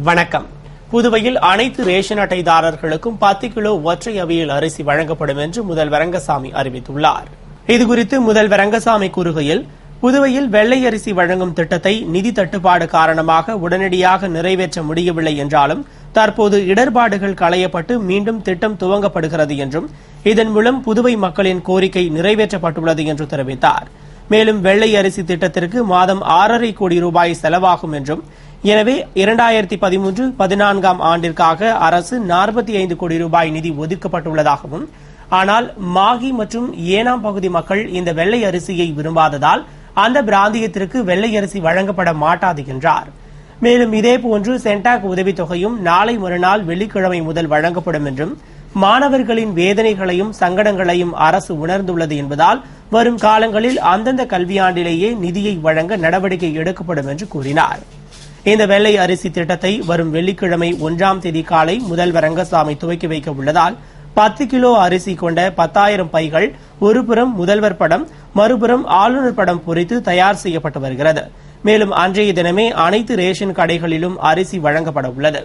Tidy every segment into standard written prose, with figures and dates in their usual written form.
வணக்கம். புதுவையில் அனைத்து ரேஷன் அட்டைதாரர்களுக்கும் 10 கிலோ ஒற்றை அவியல் அரிசி வழங்கப்படும் என்று முதல்வர் ரங்கசாமி அறிவித்துள்ளார். இதுகுறித்து முதல்வர் ரங்கசாமி கூறுகையில், புதுவையில் வெள்ளை அரிசி வழங்கும் திட்டத்தை நிதி தட்டுப்பாடு காரணமாக உடனடியாக நிறைவேற்ற முடியவில்லை என்றாலும் தற்போது இடர்பாடுகள் களையப்பட்டு மீண்டும் திட்டம் துவங்கப்படுகிறது என்றும் இதன் மூலம் புதுவை மக்களின் கோரிக்கை நிறைவேற்றப்பட்டுள்ளது என்று தெரிவித்தார். மேலும் வெள்ளை அரிசி திட்டத்திற்கு மாதம் 6.5 கோடி ரூபாய் செலவாகும் என்றும், எனவே 2013-14 ஆண்டிற்காக அரசு 45 கோடி ரூபாய் நிதி ஒதுக்கப்பட்டுள்ளதாகவும், ஆனால் மாகி மற்றும் ஏனாம் பகுதி மக்கள் இந்த வெள்ளை அரிசியை விரும்பாததால் அந்த பிராந்தியத்திற்கு வெள்ளை அரிசி வழங்கப்பட மாட்டாது என்றார். மேலும் இதேபோன்று சென்டாக் உதவித்தொகையும் நாளை மறுநாள் வெள்ளிக்கிழமை முதல் வழங்கப்படும் என்றும், மாணவர்களின் வேதனைகளையும் சங்கடங்களையும் அரசு உணர்ந்துள்ளது என்பதால் வரும் காலங்களில் அந்தந்த கல்வியாண்டிலேயே நிதியை வழங்க நடவடிக்கை எடுக்கப்படும் என்று கூறினார். இந்த வெள்ளை அரிசி திட்டத்தை வரும் வெள்ளிக்கிழமை 1ஆம் தேதி காலை முதல்வர் ரங்கசாமி துவக்கி வைக்க உள்ளதால் 10 கிலோ அரிசி கொண்ட 10,000 பைகள் ஒருபுறம் முதல்வர் படம், மறுபுறம் ஆளுநர் படம் பொறித்து தயார் செய்யப்பட்டு வருகிறது. மேலும் அன்றைய தினமே அனைத்து ரேஷன் கடைகளிலும் அரிசி வழங்கப்பட உள்ளது.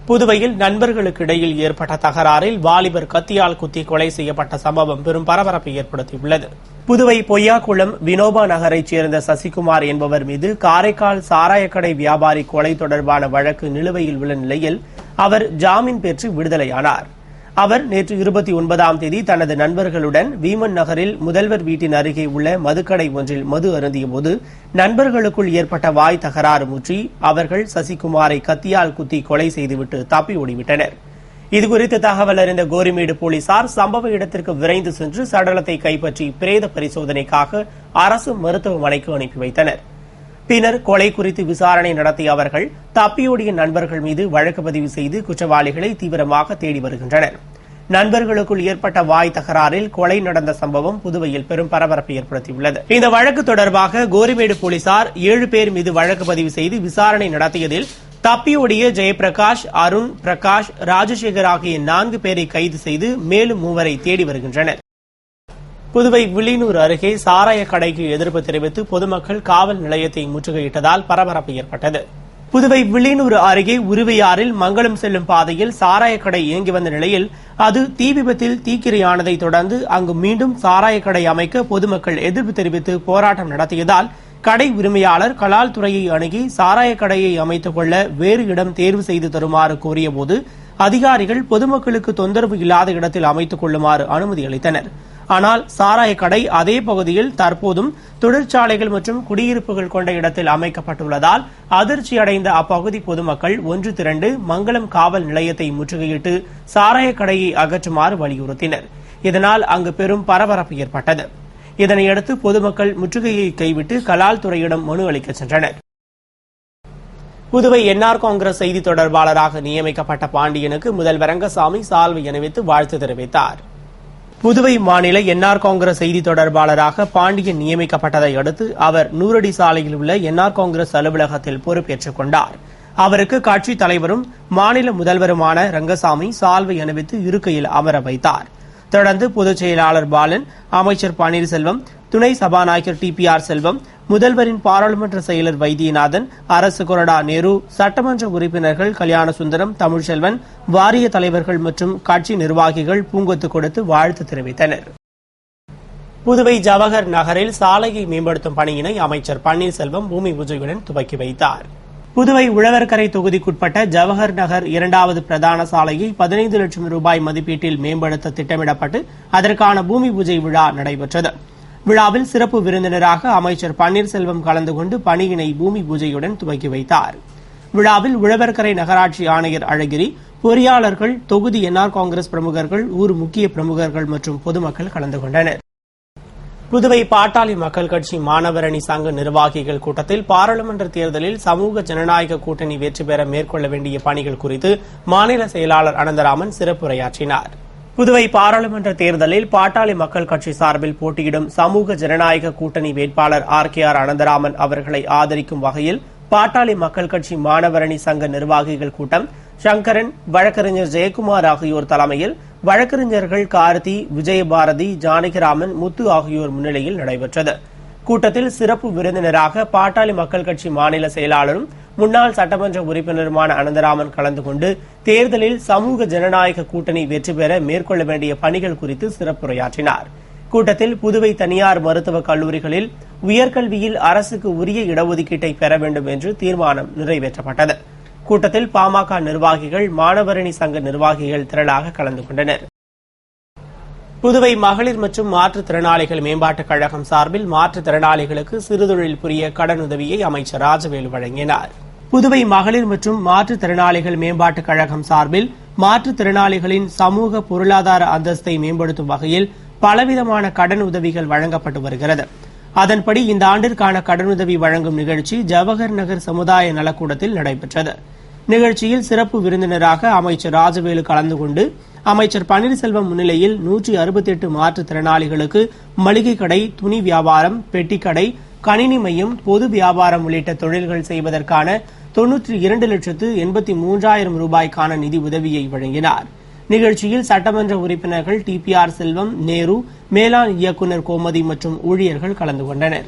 புதுவையில் நண்பர்களுக்கு இடையில் ஏற்பட்ட தகராறில் வாலிபர் கத்தியால் குத்தி கொலை செய்யப்பட்ட சம்பவம் பெரும் பரபரப்பை ஏற்படுத்தியுள்ளது. புதுவை பொய்யாக்குளம் வினோபா நகரைச் சேர்ந்த சசிகுமார் என்பவர் மீது காரைக்கால் சாராயக்கடை வியாபாரி கொலை தொடர்பான வழக்கு நிலுவையில் உள்ள நிலையில் அவர் ஜாமீன் பெற்று விடுதலையானார். அவர் நேற்று 29ஆம் தேதி தனது நண்பர்களுடன் வீமன் நகரில் முதல்வர் வீட்டின் அருகே உள்ள மதுக்கடை ஒன்றில் மது அருந்தியபோது நண்பர்களுக்குள் ஏற்பட்ட வாய் தகராறு முற்றி அவர்கள் சசிகுமாரை கத்தியால் குத்தி கொலை செய்துவிட்டு தப்பி ஓடிவிட்டனர். இதுகுறித்து தகவல் அறிந்த கோரிமேடு போலீசார் சம்பவ இடத்திற்கு விரைந்து சென்று சடலத்தை கைப்பற்றி பிரேத பரிசோதனைக்காக அரசு மருத்துவமனைக்கு அனுப்பி வைத்தனர். பின்னர் கொலை குறித்து விசாரணை நடத்திய அவர்கள் தப்பியோடிய நண்பர்கள் மீது வழக்கு பதிவு செய்து குற்றவாளிகளை தீவிரமாக தேடி வருகின்றனர். நண்பர்களுக்குள் ஏற்பட்ட வாய் தகராறில் கொலை நடந்த சம்பவம் புதுவையில் பெரும் பரபரப்பை ஏற்படுத்தியுள்ளது. இந்த வழக்கு தொடர்பாக கோரிமேடு போலீசார் 7 பேர் மீது வழக்கு பதிவு செய்து விசாரணை நடத்தியதில் தப்பியோடிய ஜெயபிரகாஷ், அருண், பிரகாஷ், ராஜசேகர் ஆகிய 4 பேரை கைது செய்து மேலும் 3 தேடி வருகின்றனர். புதுவை வில்லியனூர் அருகே சாராய கடைக்கு எதிர்ப்பு தெரிவித்து பொதுமக்கள் காவல் நிலையத்தை முற்றுகையிட்டதால் பரபரப்பு ஏற்பட்டது. புதுவை வில்லியனூர் அருகே உருவையாறில் மங்களம் செல்லும் பாதையில் சாராய கடை இயங்கி வந்த நிலையில் அது தீ விபத்தில் தீக்கிரையானதை தொடர்ந்து அங்கு மீண்டும் சாராய கடை அமைக்க பொதுமக்கள் எதிர்ப்பு தெரிவித்து போராட்டம் நடத்தியதால் கடை உரிமையாளர் கலால் துறையை அணுகி சாராய கடையை அமைத்துக் கொள்ள வேறு இடம் தேர்வு செய்து தருமாறு கோரியபோது அதிகாரிகள் பொதுமக்களுக்கு தொந்தரவு இல்லாத இடத்தில் அமைத்துக் கொள்ளுமாறு அனுமதி அளித்தனர். ஆனால் சாராய கடை அதே பகுதியில் தற்போதும் தொழிற்சாலைகள் மற்றும் குடியிருப்புகள் கொண்ட இடத்தில் அமைக்கப்பட்டுள்ளதால் அதிர்ச்சி அடைந்த அப்பகுதி பொதுமக்கள் ஒன்று திரண்டு மங்களம் காவல் நிலையத்தை முற்றுகையிட்டு சாராய கடையை அகற்றுமாறு வலியுறுத்தினர். இதனால் அங்கு பெரும் பரபரப்பு ஏற்பட்டது. இதனையடுத்து பொதுமக்கள் முற்றுகையை கைவிட்டு கலால் துறையிடம் மனு அளிக்க சென்றனர். புதுவை என்ஆர் காங்கிரஸ் செய்தி தொடர்பாளராக நியமிக்கப்பட்ட பாண்டியனுக்கு முதல்வர் ரங்கசாமி சால்வை அணிவித்து வாழ்த்து தெரிவித்தார். புதுவை மாநில என்ஆர் காங்கிரஸ் செய்தி தொடர்பாளராக பாண்டியன் நியமிக்கப்பட்டதை அடுத்து அவர் 100 அடி சாலையில் உள்ள என்ஆர் காங்கிரஸ் அலுவலகத்தில் பொறுப்பேற்றுக் கொண்டார். அவருக்கு கட்சித் தலைவரும் மாநில முதல்வருமான ரங்கசாமி சால்வை அணிவித்து இருக்கையில் அமர வைத்தார். தொடர்ந்து பொதுச் செயலாளர் பாலன், அமைச்சர் பன்னீர்செல்வம், துணை சபாநாயகர் TPR செல்வம், முதல்வரின் பாராளுமன்ற செயலர் வைத்தியநாதன், அரசு கொறடா நேரு, சட்டமன்ற உறுப்பினர்கள் கல்யாணசுந்தரம், தமிழ்செல்வன், வாரிய தலைவர்கள் மற்றும் கட்சி நிர்வாகிகள் பூங்கொத்து கொடுத்து வாழ்த்து தெரிவித்தனர். புதுவை ஜவஹர் நகரில் சாலையை மேம்படுத்தும் பணியினை அமைச்சர் பன்னீர்செல்வம் பூமி பூஜையுடன் துவக்கி வைத்தார். புதுவை உழவர்கரை தொகுதிக்குட்பட்ட ஜவஹர் நகர் 2வது பிரதான சாலையை 15 லட்சம் ரூபாய் மதிப்பீட்டில் மேம்படுத்த திட்டமிடப்பட்டு அதற்கான பூமி பூஜை விழா நடைபெற்றது. விழாவில் சிறப்பு விருந்தினராக அமைச்சர் பன்னீர்செல்வம் கலந்து கொண்டு பணியினை பூமி பூஜையுடன் துவக்கி வைத்தார். விழாவில் உழவர்கரை நகராட்சி ஆணையர் அழகிரி, பொறியாளர்கள், தொகுதி என்ஆர் காங்கிரஸ் பிரமுகர்கள், ஊர் முக்கிய பிரமுகர்கள் மற்றும் பொதுமக்கள் கலந்து கொண்டனர். புதுவை பாட்டாளி மக்கள் கட்சி மாணவரணி சங்க நிர்வாகிகள் கூட்டத்தில் பாராளுமன்ற தேர்தலில் சமூக ஜனநாயக கூட்டணி வெற்றி பெற மேற்கொள்ள வேண்டிய பணிகள் குறித்து மாநில செயலாளர் அனந்தராமன் சிறப்புரையாற்றினார். புதுவை பாராளுமன்ற தேர்தலில் பாட்டாளி மக்கள் கட்சி சார்பில் போட்டியிடும் சமூக ஜனநாயக கூட்டணி வேட்பாளர் RKR அனந்தராமன் அவர்களை ஆதரிக்கும் வகையில் பாட்டாளி மக்கள் கட்சி மாணவரணி சங்க நிர்வாகிகள் கூட்டம் சங்கரன், வழக்கறிஞர் ஜெயக்குமார் ஆகியோர் தலைமையில் வழக்கறிஞர்கள் கார்த்தி, விஜயபாரதி, ஜானகிராமன், முத்து ஆகியோர் முன்னிலையில் நடைபெற்றது. கூட்டத்தில் சிறப்பு விருந்தினராக பாட்டாளி மக்கள் கட்சி மாநில செயலாளரும் முன்னாள் சட்டமன்ற உறுப்பினருமான அனந்தராமன் கலந்து கொண்டு தேர்தலில் சமூக ஜனநாயக கூட்டணி வெற்றி பெற மேற்கொள்ள வேண்டிய பணிகள் குறித்து சிறப்புரையாற்றினார். கூட்டத்தில் புதுவை தனியார் மருத்துவக் கல்லூரிகளில் உயர்கல்வியில் அரசுக்கு உரிய இடஒதுக்கீட்டை பெற வேண்டும் என்று தீர்மானம் நிறைவேற்றப்பட்டது. கூட்டத்தில் பாமக நிர்வாகிகள், மாணவரணி சங்க நிர்வாகிகள் திரளாக கலந்து கொண்டனர். புதுவை மகளிர் மற்றும் மாற்றுத்திறனாளிகள் மேம்பாட்டுக் கழகம் சார்பில் மாற்றுத்திறனாளிகளுக்கு சிறுதொழில் புரிய கடனுதவியை அமைச்சர் ராஜவேலு வழங்கினார். புதுவை மகளிர் மற்றும் மாற்றுத்திறனாளிகள் மேம்பாட்டுக் கழகம் சார்பில் மாற்றுத்திறனாளிகளின் சமூக பொருளாதார அந்தஸ்தை மேம்படுத்தும் வகையில் பலவிதமான கடன் உதவிகள் வழங்கப்பட்டு வருகிறது. அதன்படி இந்த ஆண்டிற்கான கடனுதவி வழங்கும் நிகழ்ச்சி ஜவஹர் நகர் சமுதாய நலக்கூடத்தில் நடைபெற்றது. நிகழ்ச்சியில் சிறப்பு விருந்தினராக அமைச்சர் ராஜவேலு கலந்து கொண்டு அமைச்சர் பன்னீர்செல்வம் முன்னிலையில் 168 மாற்றுத்திறனாளிகளுக்கு மளிகை கடை, துணி வியாபாரம், பெட்டிக்கடை, கணினி மையம், பொது வியாபாரம் உள்ளிட்ட தொழில்கள் செய்வதற்கான 92,83,000 ரூபாய்க்கான நிதி உதவியை வழங்கினார். நிகழ்ச்சியில் சட்டமன்ற உறுப்பினர்கள் TPR செல்வம், நேரு, மேலாண் இயக்குநர் கோமதி மற்றும் ஊழியர்கள் கலந்து கொண்டனர்.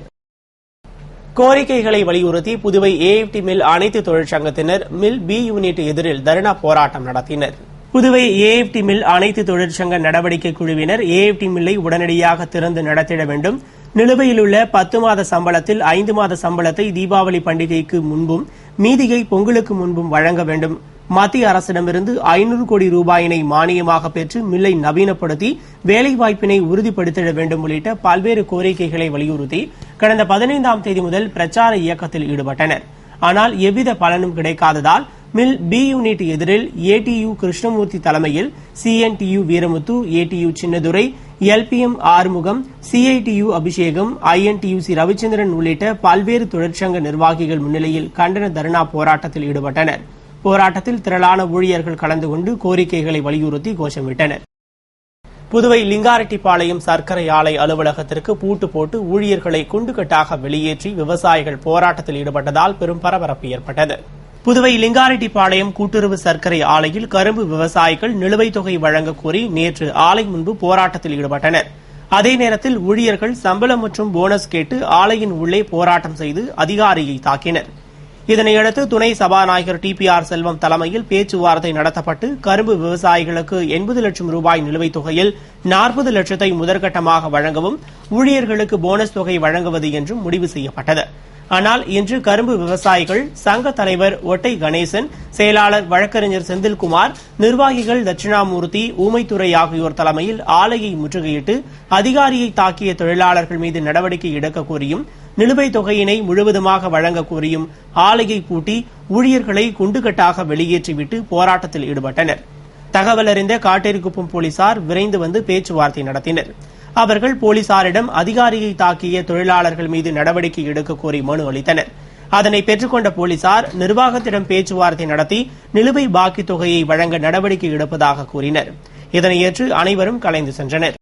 கோரிக்கைகளை வலியுறுத்தி புதுவை AFT மில் அனைத்து தொழிற்சங்கத்தினர் மில் B யூனிட் எதிரில் தர்ணா போராட்டம் நடத்தினர். புதுவை AFT மில் அனைத்து தொழிற்சங்க நடவடிக்கை குழுவினர் AFT மில்லை உடனடியாக திறந்து நடத்திட வேண்டும். நிலுவையில் உள்ள 10 மாத சம்பளத்தில் 5 மாத சம்பளத்தை தீபாவளி பண்டிகைக்கு முன்பும் மீதியை பொங்கலுக்கு முன்பும் வழங்க வேண்டும். மத்திய அரசிடமிருந்து 500 கோடி ரூபாயினை மானியமாக பெற்று மில்லை நவீனப்படுத்தி வேலைவாய்ப்பினை உறுதிப்படுத்திட வேண்டும் உள்ளிட்ட பல்வேறு கோரிக்கைகளை வலியுறுத்தி கடந்த 15ஆம் தேதி முதல் பிரச்சார இயக்கத்தில் ஈடுபட்டனர். ஆனால் எவ்வித பலனும் கிடைக்காததால் மில் B யூனிட் எதிரில் ATU கிருஷ்ணமூர்த்தி தலைமையில் CNTU Veeramuthu, ATU Chinnadurai, LPM Arumugam, CITU அபிஷேகம், INTUC ரவிச்சந்திரன் உள்ளிட்ட பல்வேறு தொழிற்சங்க நிர்வாகிகள் முன்னிலையில் கண்டன தர்ணா போராட்டத்தில் ஈடுபட்டனர். போராட்டத்தில் திரளான ஊழியர்கள் கலந்து கொண்டு கோரிக்கைகளை வலியுறுத்தி கோஷமிட்டனர். புதுவை லிங்காரெட்டிப்பாளையம் சர்க்கரை ஆலை அலுவலகத்திற்கு பூட்டு போட்டு ஊழியர்களை குண்டுகட்டாக வெளியேற்றி விவசாயிகள் போராட்டத்தில் ஈடுபட்டதால் பெரும் பரபரப்பு ஏற்பட்டது. புதுவை லிங்காரெட்டிப்பாளையம் கூட்டுறவு சர்க்கரை ஆலையில் கரும்பு விவசாயிகள் நிலுவைத் தொகை வழங்க கோரி நேற்று ஆலை முன்பு போராட்டத்தில் ஈடுபட்டனர். அதே நேரத்தில் ஊழியர்கள் சம்பளம் மற்றும் போனஸ் கேட்டு ஆலையின் உள்ளே போராட்டம் செய்து அதிகாரியை தாக்கினர். இதனையடுத்து துணை சபாநாயகர் TPR செல்வம் தலைமையில் பேச்சுவார்த்தை நடத்தப்பட்டு கரும்பு விவசாயிகளுக்கு 80 லட்சம் ரூபாய் நிலுவைத் தொகையில் 40 லட்சத்தை முதற்கட்டமாக வழங்கவும் ஊழியர்களுக்கு போனஸ் தொகை வழங்குவது என்றும் முடிவு செய்யப்பட்டது. ஆனால் இன்று கரும்பு விவசாயிகள் சங்க தலைவர் ஒட்டை கணேசன், செயலாளர் வழக்கறிஞர் செந்தில்குமார், நிர்வாகிகள் தட்சிணாமூர்த்தி, ஊமைத்துறை ஆகியோர் தலைமையில் ஆலையை முற்றுகையிட்டு அதிகாரியை தாக்கிய தொழிலாளர்கள் மீது நடவடிக்கை எடுக்க கோரியும் நிலுவைத் தொகையினை முழுவதுமாக வழங்க கோரியும் ஆலையை பூட்டி ஊழியர்களை குண்டுகட்டாக வெளியேற்றிவிட்டு போராட்டத்தில் ஈடுபட்டனர். தகவல் அறிந்த காட்டேரிக்குப்பம் போலீசார் விரைந்து வந்து பேச்சுவார்த்தை நடத்தினர். அவர்கள் போலீசாரிடம் அதிகாரியை தாக்கிய தொழிலாளர்கள் மீது நடவடிக்கை எடுக்க கோரி மனு அளித்தனர். அதனை பெற்றுக்கொண்ட போலீசார் நிர்வாகத்திடம் பேச்சுவார்த்தை நடத்தி நிலுவை பாக்கி தொகையை வழங்க நடவடிக்கை எடுப்பதாக கூறினர். இதனை ஏற்று அனைவரும் கலைந்து சென்றனர்.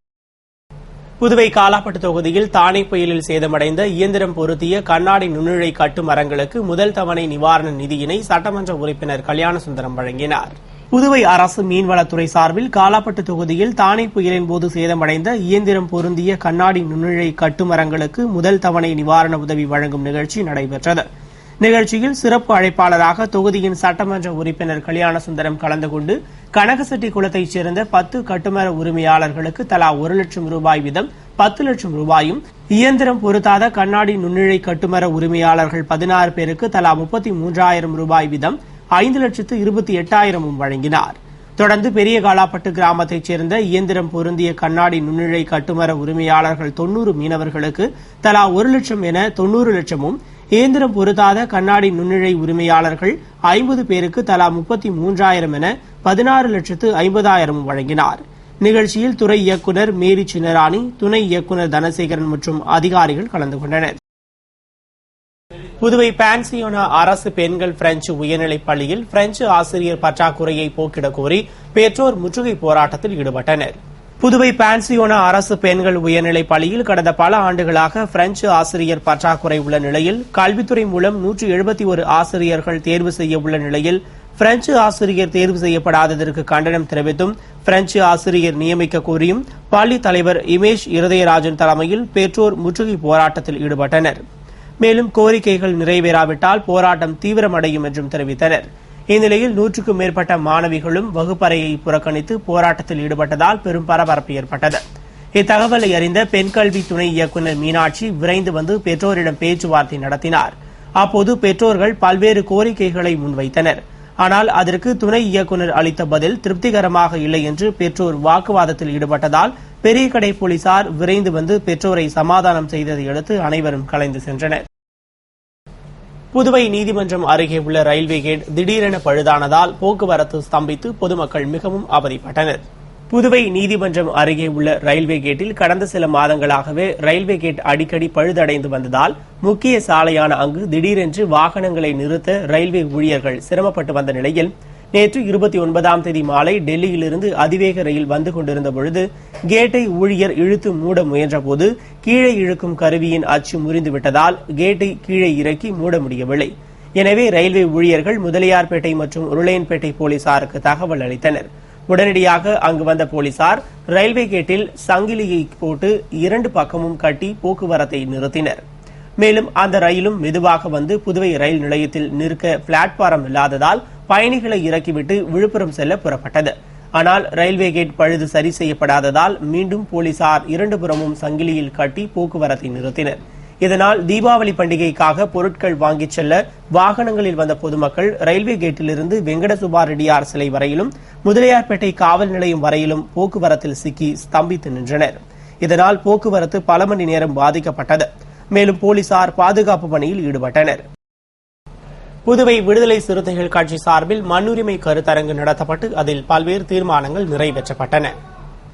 புதுவை காலாப்பட்டு தொகுதியில் தானே புயலில் சேதமடைந்த இயந்திரம் பொருத்திய கண்ணாடி நுண்ணிழை கட்டு மரங்களுக்கு முதல் தவணை நிவாரண நிதியினை சட்டமன்ற உறுப்பினர் கல்யாணசுந்தரம் வழங்கினார். புதுவை அரசு மீன்வளத்துறை சார்பில் காலாப்பட்டு தொகுதியில் தானே புயலின் போது சேதமடைந்த இயந்திரம் பொருந்திய கண்ணாடி நுண்ணிழை கட்டுமரங்களுக்கு முதல் தவணை நிவாரண உதவி வழங்கும் நிகழ்ச்சி நடைபெற்றது. நிகழ்ச்சியில் சிறப்பு அழைப்பாளராக தொகுதியின் சட்டமன்ற உறுப்பினர் கல்யாணசுந்தரம் கலந்து கொண்டு கனகசெட்டி குளத்தைச் சேர்ந்த 10 கட்டுமர உரிமையாளர்களுக்கு தலா 1 லட்சம் ரூபாய் வீதம் 10 லட்சம் ரூபாயும், இயந்திரம் பொருத்தாத கண்ணாடி நுண்ணிழை கட்டுமர உரிமையாளர்கள் 16 பேருக்கு தலா 33,000 ரூபாய் வீதம் 5,28,000 வழங்கினார். தொடர்ந்து பெரிய காலாப்பட்டு கிராமத்தைச் சேர்ந்த இயந்திரம் பொருந்திய கண்ணாடி நுண்ணிழை கட்டுமர உரிமையாளர்கள் 90 மீனவர்களுக்கு தலா 1 லட்சம் என 90 லட்சமும், இயந்திரம் பொருத்தாத கண்ணாடி நுண்ணிழை உரிமையாளர்கள் 50 பேருக்கு தலா 33,000 என 16,50,000 வழங்கினார். நிகழ்ச்சியில் துறை இயக்குநர் மேரி சின்னராணி, துணை இயக்குநர் தனசேகரன் மற்றும் அதிகாரிகள் கலந்து கொண்டனர். புதுவை பான்சியோனா அரசு பெண்கள் பிரெஞ்சு உயர்நிலைப் பள்ளியில் பிரெஞ்சு ஆசிரியர் பற்றாக்குறையை போக்கிட கோரி பெற்றோர் முற்றுகை போராட்டத்தில் ஈடுபட்டனர். புதுவை பான்சியோனா அரசு பெண்கள் உயர்நிலைப் பள்ளியில் கடந்த பல ஆண்டுகளாக பிரெஞ்சு ஆசிரியர் பற்றாக்குறை உள்ள நிலையில் கல்வித்துறை மூலம் 171 ஆசிரியர்கள் தேர்வு செய்ய உள்ள நிலையில் பிரெஞ்சு ஆசிரியர் தேர்வு செய்யப்படாததற்கு கண்டனம் தெரிவித்தும் பிரெஞ்சு ஆசிரியர் நியமிக்க கோரியும் பள்ளி தலைவர் இமேஷ் இருதயராஜன் தலைமையில் பெற்றோர் முற்றுகை போராட்டத்தில் ஈடுபட்டனர். மேலும் கோரிக்கைகள் நிறைவேறாவிட்டால் போராட்டம் தீவிரமடையும் என்றும் தெரிவித்தனர். இந்நிலையில் 100க்கும் மேற்பட்ட மாணவிகளும் வகுப்பறையை புறக்கணித்து போராட்டத்தில் ஈடுபட்டதால் பெரும் பரபரப்பு ஏற்பட்டது. இத்தகவலை அறிந்த பெண் கல்வி துணை இயக்குநர் மீனாட்சி விரைந்து வந்து பெற்றோரிடம் பேச்சுவார்த்தை நடத்தினார். அப்போது பெற்றோர்கள் பல்வேறு கோரிக்கைகளை முன்வைத்தனர். ஆனால் அதற்கு துணை இயக்குநர் அளித்த பதில் திருப்திகரமாக இல்லை என்று பெற்றோர் வாக்குவாதத்தில் ஈடுபட்டதால் பெரியகடை போலீசார் விரைந்து வந்து பெற்றோரை சமாதானம் செய்ததை அடுத்து அனைவரும் கலைந்து சென்றனர். புதுவை நீதிமன்றம் அருகே உள்ள ரயில்வே கேட் திடீரென பழுதானதால் போக்குவரத்து ஸ்தம்பித்து பொதுமக்கள் மிகவும் அவதிப்பட்டனர். புதுவை நீதிமன்றம் அருகே உள்ள ரயில்வே கேட்டில் கடந்த சில மாதங்களாகவே ரயில்வே கேட் அடிக்கடி பழுதடைந்து வந்ததால் முக்கிய சாலையான அங்கு திடீரென்று வாகனங்களை நிறுத்த ரயில்வே ஊழியர்கள் சிரமப்பட்டு வந்த நிலையில் நேற்று 29ஆம் தேதி மாலை டெல்லியிலிருந்து அதிவேக ரயில் வந்து கொண்டிருந்த பொழுது கேட்டை ஊழியர் இழுத்து மூட முயன்றபோது கீழே இழுக்கும் கருவியின் அச்சு முறிந்துவிட்டதால் கேட்டை கீழே இறக்கி மூட முடியவில்லை. எனவே ரயில்வே ஊழியர்கள் முதலியார்பேட்டை மற்றும் உருளையன்பேட்டை போலீசாருக்கு தகவல் அளித்தனர். உடனடியாக அங்கு வந்த போலீசார் ரயில்வே கேட்டில் சங்கிலியை போட்டு 2 பக்கமும் கட்டி போக்குவரத்தை நிறுத்தினர். மேலும் அந்த ரயிலும் மெதுவாக வந்து புதுவை ரயில் நிலையத்தில் நிற்க பிளாட்பாரம் இல்லாததால் பயணிகளை இறக்கிவிட்டு விழுப்புரம் செல்ல புறப்பட்டது. ஆனால் ரயில்வே கேட் பழுது சரி செய்யப்படாததால் மீண்டும் போலீசார் 2 புறமும் சங்கிலியில் கட்டி போக்குவரத்தை நிறுத்தினர். இதனால் தீபாவளி பண்டிகைக்காக பொருட்கள் வாங்கிச் செல்ல வாகனங்களில் வந்த பொதுமக்கள் ரயில்வே கேட்டிலிருந்து வெங்கட சுப்பா ரெட்டியார் சிலை வரையிலும் முதலியார்பேட்டை காவல் நிலையம் வரையிலும் போக்குவரத்தில் சிக்கி ஸ்தம்பித்து நின்றனர். இதனால் போக்குவரத்து பல மணி நேரம் பாதிக்கப்பட்டது. மேலும் போலீசார் பாதுகாப்பு பணியில் ஈடுபட்டனர். புதுவை விடுதலை சிறுத்தைகள் கட்சி சார்பில் மண்ணுரிமை கருத்தரங்கு நடத்தப்பட்டு அதில் பல்வேறு தீர்மானங்கள் நிறைவேற்றப்பட்டன.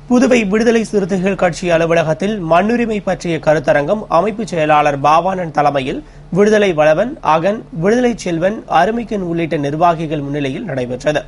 புதுவை விடுதலை சிறுத்தைகள் கட்சி அலுவலகத்தில் மண்ணுரிமை பற்றிய கருத்தரங்கம் அமைப்பு செயலாளர் பாவானன் தலைமையில் விடுதலை வளவன், அகன், விடுதலை செல்வன், அருமைக்கன் உள்ளிட்ட நிர்வாகிகள் முன்னிலையில் நடைபெற்றது.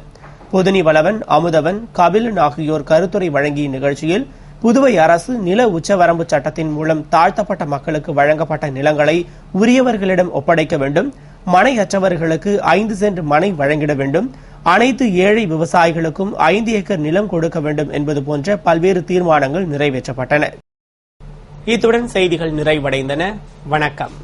பொதுனி வளவன், அமுதவன், கபிலன் ஆகியோர் கருத்துரை வழங்கிய நிகழ்ச்சியில் புதுவை அரசு நில உச்சவரம்பு சட்டத்தின் மூலம் தாழ்த்தப்பட்ட மக்களுக்கு வழங்கப்பட்ட நிலங்களை உரியவர்களிடம் ஒப்படைக்க வேண்டும், மனையற்றவர்களுக்கு 5 சென்ட் மனை வழங்கிட வேண்டும், அனைத்து ஏழை விவசாயிகளுக்கும் 5 ஏக்கர் நிலம் கொடுக்க வேண்டும் என்பது போன்ற பல்வேறு தீர்மானங்கள் நிறைவேற்றப்பட்டன. இத்துடன் செய்திகள் நிறைவடைந்தன. வணக்கம்.